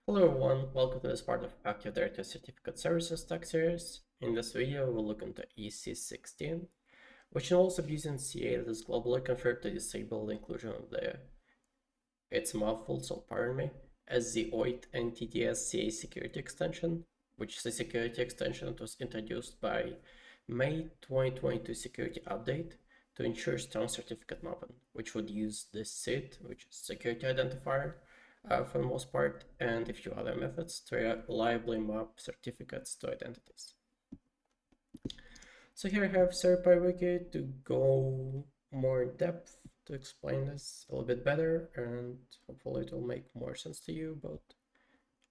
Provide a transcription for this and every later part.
Hello everyone, welcome to this part of Active Directory Certificate Services Tech Series. In this video, we'll look into ESC16, which involves abusing CA that is globally configured to disable the inclusion of it's a mouthful, so pardon me, as the OIT and TTS CA security extension, which is a security extension that was introduced by May 2022 security update to ensure strong certificate mapping, which would use this SID, which is security identifier, for the most part, and a few other methods to reliably map certificates to identities. So here I have CertificateWiki to go more in depth to explain this a little bit better, and hopefully it will make more sense to you about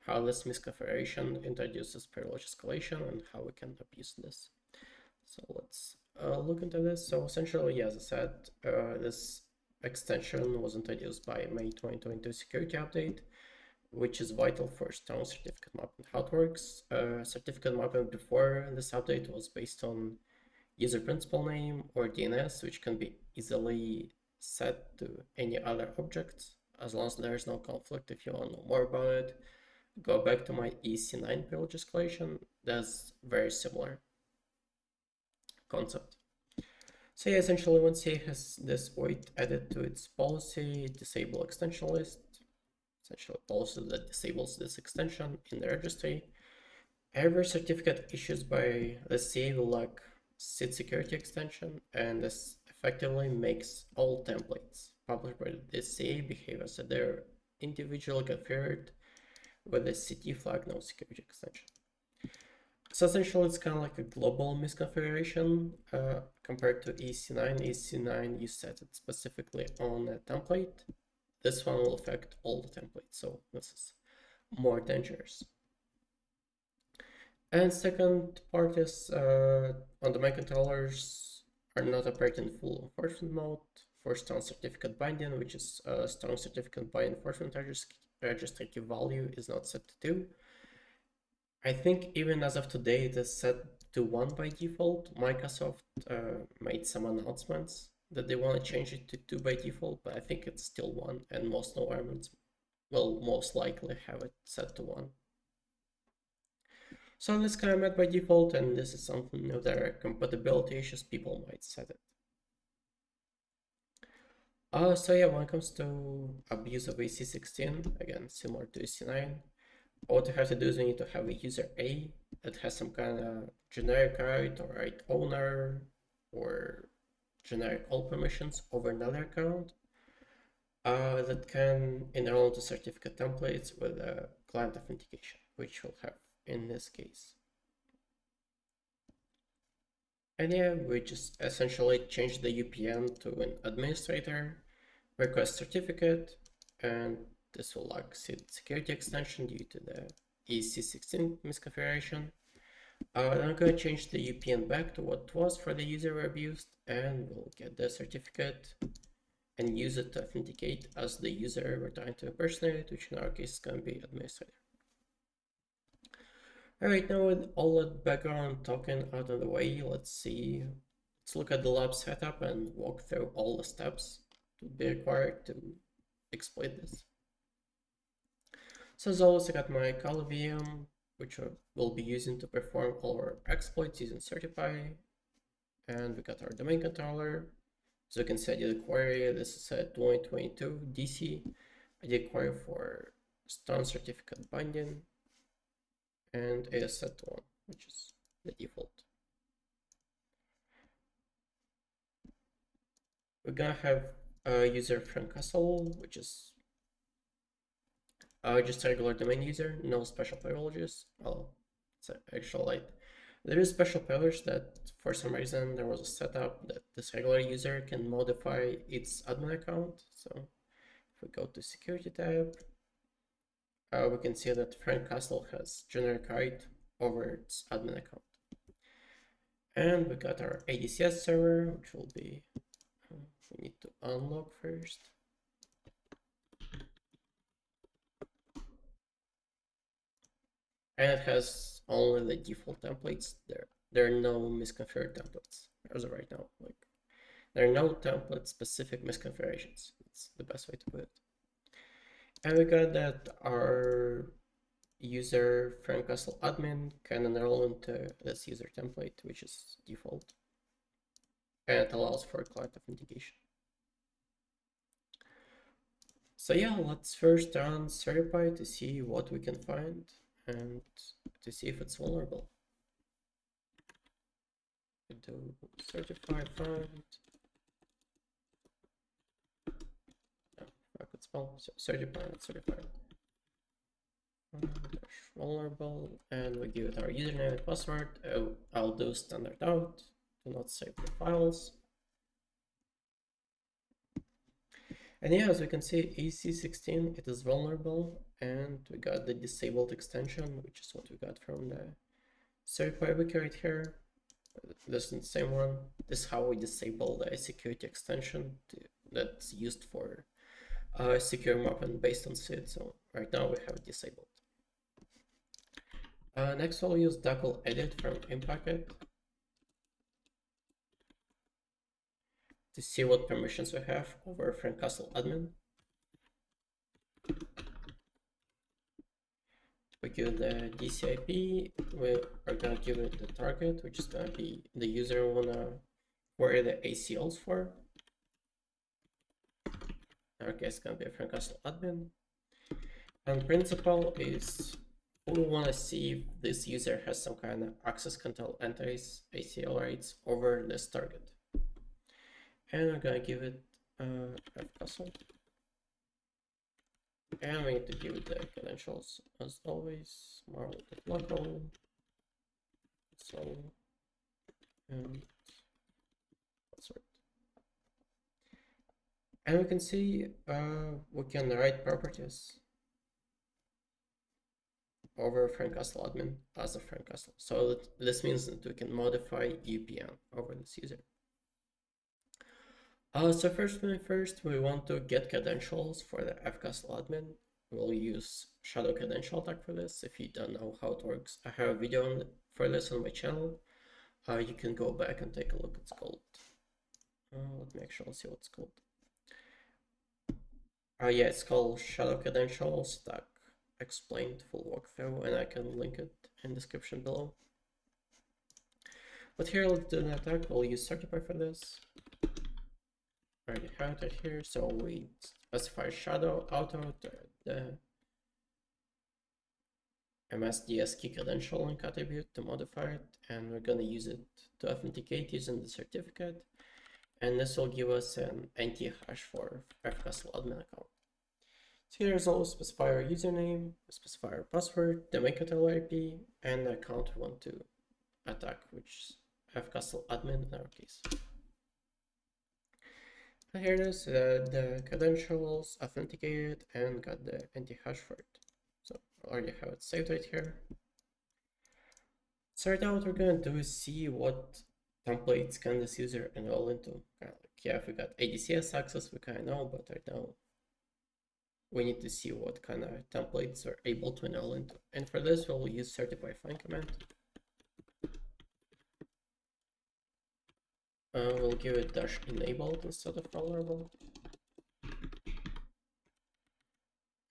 how this misconfiguration introduces privilege escalation and how we can abuse this. So let's look into this. So essentially, as I said, this extension was introduced by May 2022 security update, which is vital for strong certificate mapping. How it works, certificate mapping before this update was based on user principal name or DNS, which can be easily set to any other object as long as there is no conflict. If you want to know more about it, go back to my ESC9 privilege escalation. That's very similar concept. So yeah, essentially when CA has this OIT added to its policy, disable extension list, essentially a policy that disables this extension in the registry, every certificate issued by the CA will lack SID security extension, and this effectively makes all templates published by the CA behave as if they're individually configured with a CT flag no security extension. So essentially, it's kind of like a global misconfiguration compared to ESC9. ESC9, you set it specifically on a template. This one will affect all the templates, so this is more dangerous. And second part is on the main controllers are not operating in full enforcement mode for strong certificate binding, which is strong certificate by enforcement registry key value is not set to 2. I think even as of today, it is set to 1 by default. Microsoft made some announcements that they want to change it to 2 by default, but I think it's still 1, and most environments will most likely have it set to 1. So this kind of met by default, and this is something if there are compatibility issues, people might set it. So yeah, when it comes to abuse of ESC16, again, similar to ESC9, what you have to do is you need to have a user A that has some kind of generic right or right owner or generic all permissions over another account that can enroll to certificate templates with a client authentication, which we'll have in this case. And yeah, we just essentially change the UPN to an administrator, request certificate, and this will lack security extension due to the ESC16 misconfiguration. Then I'm going to change the UPN back to what it was for the user we abused, and we'll get the certificate and use it to authenticate as the user we're trying to impersonate, which in our case is going to be administrator. Alright, now with all that background talking out of the way, let's look at the lab setup and walk through all the steps to be required to exploit this. So as always, I got my Kali VM, which we'll be using to perform all our exploits using Certify. And we got our domain controller. So we can set the query. This is a 2022 DC. I did query for strong certificate binding, and it is set to 1, which is the default. We're gonna have a user Frank Castle, which is just a regular domain user, no special privileges. Well, it's actually like there is special privilege that for some reason there was a setup that this regular user can modify its admin account. So if we go to security tab, we can see that Frank Castle has generic right over its admin account. And we got our ADCS server, which will be, we need to unlock first. And it has only the default templates. There are no misconfigured templates as of right now. Like, there are no template specific misconfigurations. It's the best way to put it. And we got that our user Frank Castle admin can enroll into this user template, which is default, and it allows for client authentication. So yeah, let's first run certify to see what we can find and to see if it's vulnerable. We do certify find. Oh, I could spell certify, not certify. Vulnerable, and we give it our username and password. I'll do standard out. Do not save the files. And yeah, as we can see, ESC16, it is vulnerable, and we got the disabled extension, which is what we got from the certify wiki right here. This is the same one. This is how we disable the security extension that's used for secure mapping based on SID. So right now we have it disabled. Next, we'll use Duckle edit from Impacket to see what permissions we have over Frank Castle admin. We give the DCIP, we are gonna give it the target, which is gonna be the user wanna query the ACLs for. In our case, it's gonna be a Frank Castle admin. And principal is we wanna see if this user has some kind of access control entries, ACL rights over this target. And we're gonna give it fcastle. And we need to give it the credentials as always, marl.local, so, and password. And we can see we can write properties over Frank Castle admin as a Frank Castle. So this means that we can modify UPN over this user. So first, we want to get credentials for the fcastle admin. We'll use shadow credential attack for this. If you don't know how it works, I have a video for this on my channel. You can go back and take a look. It's called, let me actually see what it's called. Yeah, it's called shadow credentials attack explained full walkthrough, and I can link it in the description below. But here, let's do an attack. We'll use certify for this. Already have it here, so we specify shadow auto the MSDS key credential link attribute to modify it, and we're gonna use it to authenticate using the certificate, and this will give us an anti-hash for fcastle admin account. So here's all specify our username, specify our password, the make IP, and the account we want to attack, which is fcastle admin in our case. And here it is, the credentials, authenticated, and got the anti-hash for it. So I already have it saved right here. So right now what we're gonna do is see what templates can this user enroll into. Kind of like, yeah, if we got ADCS access, we kind of know, but right now we need to see what kind of templates we're able to enroll into. And for this, we'll use certify find command. We'll give it dash enabled instead of vulnerable.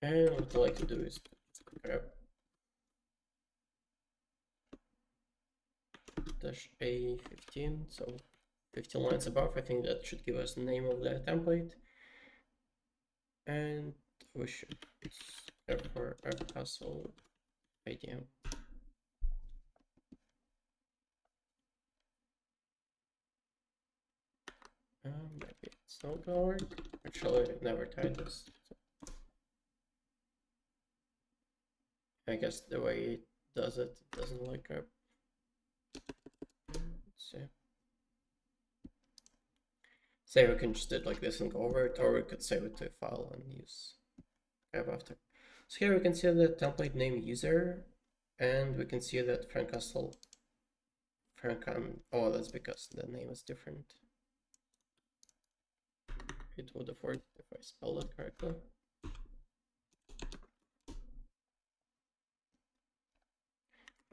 And what I like to do is grab dash A15, so 15 lines above. I think that should give us the name of the template. And we should grab for fcastle ADM. Maybe it's not gonna work. Actually, I never tried this. So I guess the way it does it, it doesn't like it. Let's see. Say we can just do it like this and go over it, or we could save it to a file and use grab after. So here we can see the template name user, and we can see that Frank Castle. Oh, that's because the name is different. It would have worked if I spelled it correctly.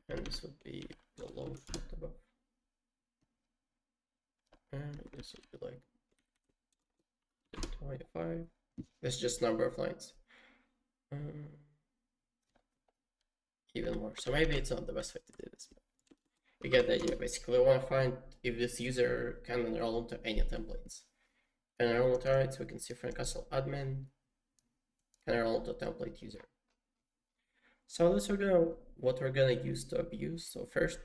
And this would be below, not above. And this would be like 25. That's just number of lines. even more. So maybe it's not the best way to do this, but you get the idea. Basically, we want to find if this user can enroll into any templates. And enroll into it, we can see Castle admin can enroll into template user. So this what we're gonna use to abuse. So first,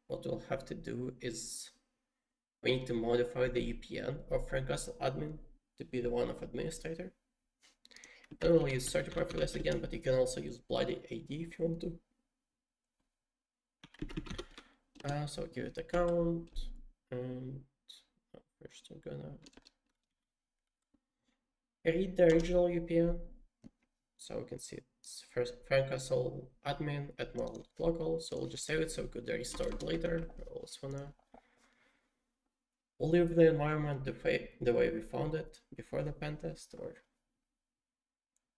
what we'll have to do is we need to modify the UPN of Castle admin to be the one of administrator. Then we'll use certify for this again, but you can also use bloody AD if you want to. So give it account, and first I'm gonna read the original UPN. So we can see it's first Castle admin at local. So we'll just save it so we could restore it later. We also wanna leave the environment the way we found it before the pen test, or if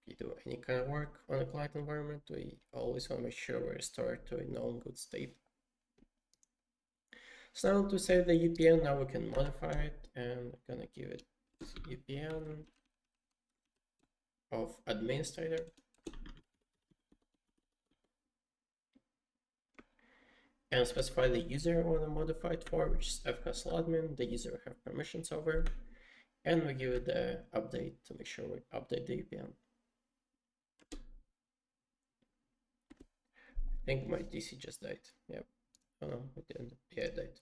you do any kind of work on a client environment, we always want to make sure we restore it to a known good state. So now to save the UPN, now we can modify it, and I'm gonna give it UPN of administrator. And specify the user I want to modify it for, which is fcastleadmin, the user we have permissions over, and we give it the update to make sure we update the UPN. I think my DC just died. Yep. Oh no, it didn't. Yeah, it died.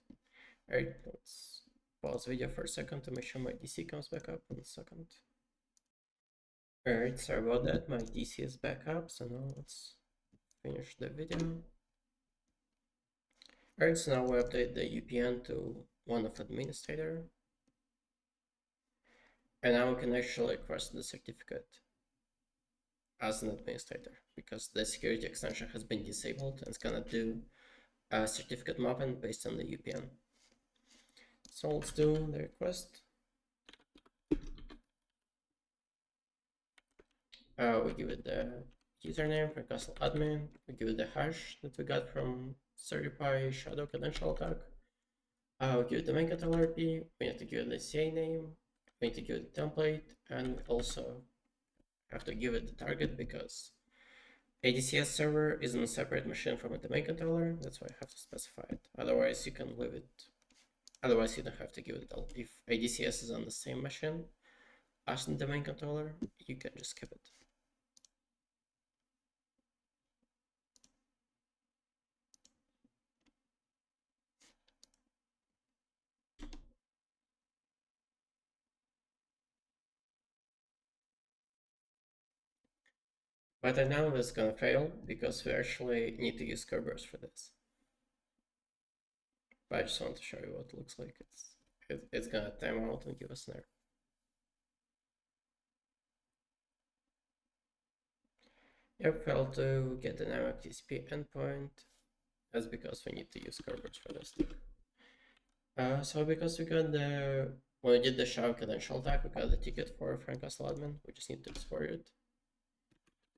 Alright, let's pause video for a second to make sure my DC comes back up in a second. Alright, sorry about that. My DC is back up, so now let's finish the video. Alright, so now we update the UPN to one of administrator. And now we can actually request the certificate as an administrator because the security extension has been disabled and it's gonna do a certificate mapping based on the UPN. So let's do the request. We give it the username for Castle admin. We give it the hash that we got from certify shadow credential attack. We give it the main controller IP. We need to give it the CA name. We need to give it the template, and we also have to give it the target because ADCS server is on a separate machine from the domain controller. That's why I have to specify it. Otherwise, you can leave it. Otherwise, you don't have to give it all. If ADCS is on the same machine as the domain controller, you can just skip it. But I know this is gonna fail because we actually need to use Kerberos for this. But I just want to show you what it looks like. It's gonna time out and give us an error. Yep, failed to get dynamic TCP endpoint. That's because we need to use Kerberos for this thing. So because we got when we did the shadow credential attack, we got the ticket for Castle admin. We just need to export it.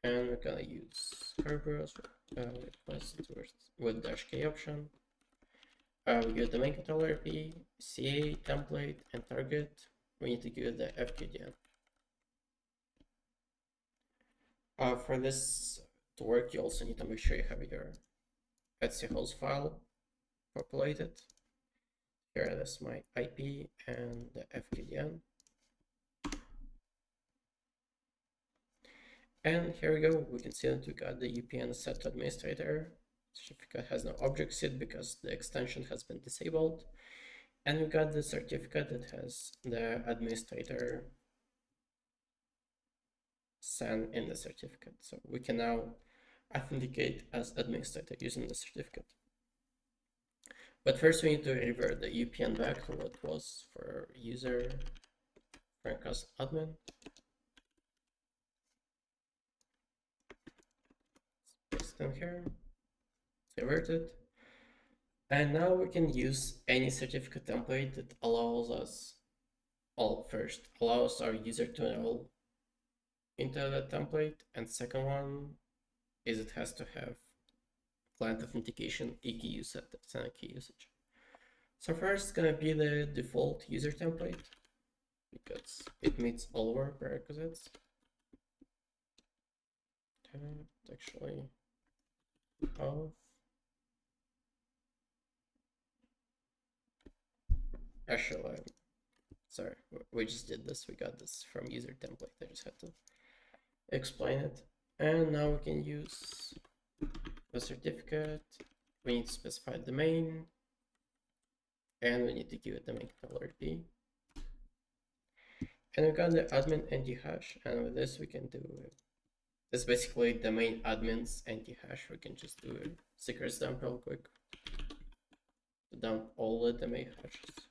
And we're gonna use Kerberos request with -k option. We give the main controller IP, CA, template, and target. We need to give the FQDN. For this to work, you also need to make sure you have your Etsy host file populated. Here is my IP and the FQDN. And here we go. We can see that we got the UPN set to administrator. Certificate has no objects yet because the extension has been disabled. And we got the certificate that has the administrator SAN in the certificate. So we can now authenticate as administrator using the certificate. But first we need to revert the UPN back to what was for user Castle admin. Paste it in here. Revert it. And now we can use any certificate template that allows us, first, allows our user to enroll into the template, and second one is it has to have client authentication EKU set, that's an key usage. So first it's gonna be the default user template because it meets all our prerequisites. Actually, of. Actually, sorry, we just did this. We got this from user template. I just had to explain it. And now we can use the certificate. We need to specify the domain, and we need to give it domain controller D. And we got the admin anti-hash, and with this we can do this basically domain admin's anti-hash. We can just do a secrets dump real quick to dump all the domain hashes.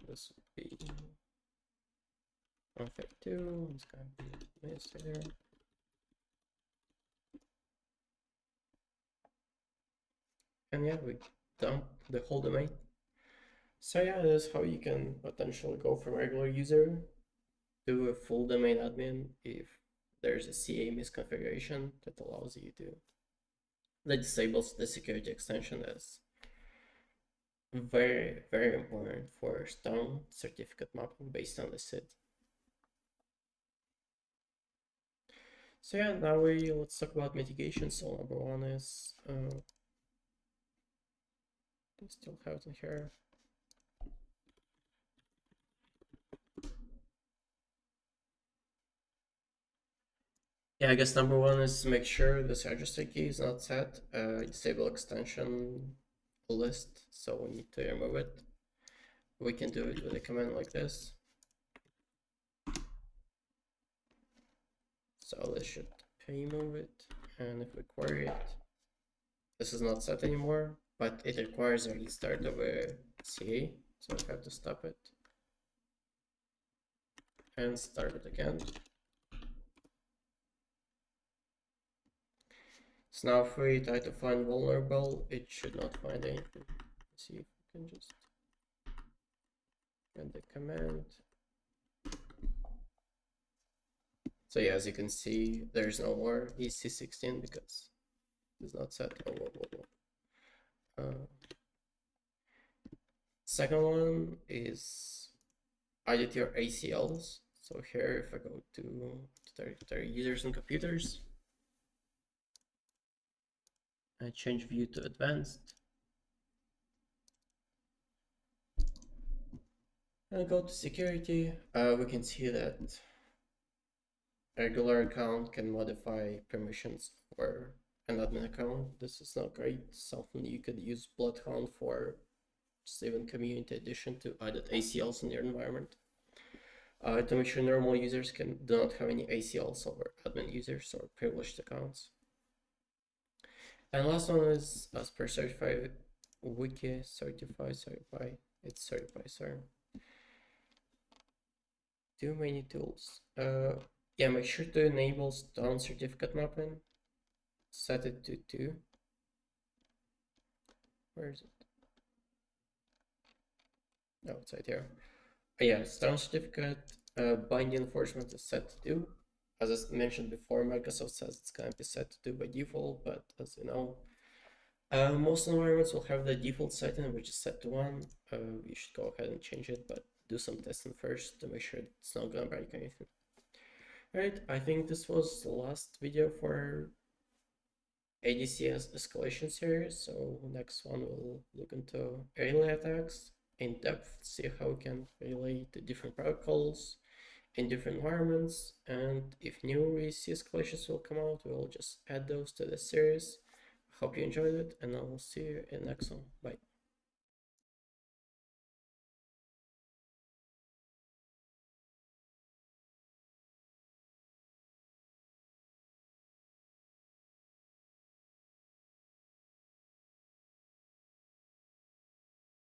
This would be 152. It's gonna be administrator. And yeah, we dump the whole domain. So yeah, that's how you can potentially go from regular user to a full domain admin if there's a CA misconfiguration that allows you to that disables the security extension. As very, very important for strong certificate mapping based on the SID. So yeah, now let's talk about mitigation. So number one is I still have it in here. Yeah, I guess number one is make sure this registry key is not set. Disable extension list, so we need to remove it. We can do it with a command like this. So this should remove it, and if we query it, this is not set anymore, but it requires a restart of a CA, so we have to stop it and start it again. So now if we try to find vulnerable, it should not find anything. Let's see if we can just run the command. So yeah, as you can see, there's no more ESC16 because it's not set. Second one is edit your ACLs. So here, if I go to users and computers, I change view to advanced, and go to security. We can see that a regular account can modify permissions for an admin account. This is not great. Something you could use Bloodhound for, just even community edition, to edit ACLs in your environment. To make sure normal users do not have any ACLs over admin users or privileged accounts. And last one is as per certify wiki certify. It's certify, sorry. Too many tools. Yeah, make sure to enable strong certificate mapping. Set it to 2. Where is it? Oh, it's right here. Yeah, strong certificate binding enforcement is set to 2. As I mentioned before, Microsoft says it's going to be set to 2 by default, but as you know, most environments will have the default setting, which is set to 1. You should go ahead and change it, but do some testing first to make sure it's not going to break anything. Alright, I think this was the last video for ADCS escalation series. So next one we'll look into relay attacks in depth, see how we can relay to different protocols in different environments, and if new ESC escalations will come out, we'll just add those to the series. Hope you enjoyed it, and I will see you in the next one. Bye.